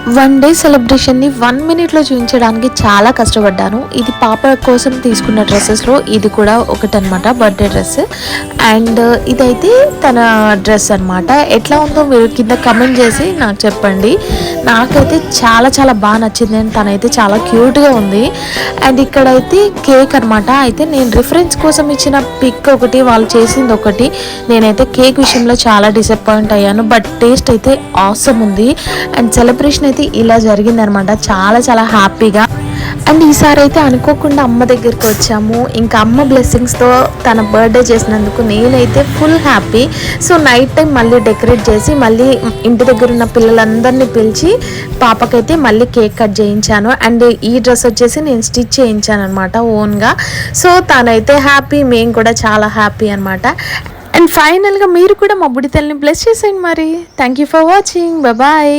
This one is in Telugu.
వన్ డే సెలబ్రేషన్ని 1 మినిట్లో చూపించడానికి చాలా కష్టపడ్డాను. ఇది పాప కోసం తీసుకున్న డ్రెస్సెస్లో ఇది కూడా ఒకటనమాట, బర్త్డే డ్రెస్. అండ్ ఇదైతే తన డ్రెస్ అనమాట. ఎట్లా ఉందో మీరు కింద కమెంట్ చేసి నాకు చెప్పండి. నాకైతే చాలా చాలా బాగా నచ్చింది అండ్ తనైతే చాలా క్యూట్గా ఉంది. అండ్ ఇక్కడైతే కేక్ అనమాట. అయితే నేను రిఫరెన్స్ కోసం ఇచ్చిన పిక్ ఒకటి, వాళ్ళు చేసింది ఒకటి. నేనైతే కేక్ విషయంలో చాలా డిసప్పాయింట్ అయ్యాను, బట్ టేస్ట్ అయితే ఆసమ్ ఉంది. అండ్ సెలబ్రేషన్ అయితే ఇలా జరిగిందనమాట, చాలా చాలా హ్యాపీగా. అండ్ ఈసారి అయితే అనుకోకుండా అమ్మ దగ్గరికి వచ్చాము. ఇంకా అమ్మ బ్లెస్సింగ్స్తో తన బర్త్డే చేసినందుకు నేనైతే full happy. So night time మళ్ళీ డెకరేట్ చేసి మళ్ళీ ఇంటి దగ్గర ఉన్న పిల్లలందరినీ పిలిచి పాపకైతే మళ్ళీ కేక్ కట్ చేయించాను. అండ్ ఈ డ్రెస్ వచ్చేసి నేను స్టిచ్ చేయించాను అనమాట ఓన్గా. సో తనైతే హ్యాపీ, మేము కూడా చాలా హ్యాపీ అనమాట. అండ్ ఫైనల్గా మీరు కూడా మా బుడితల్ని బ్లెస్ చేసేయండి మరి. Thank you for watching. Bye.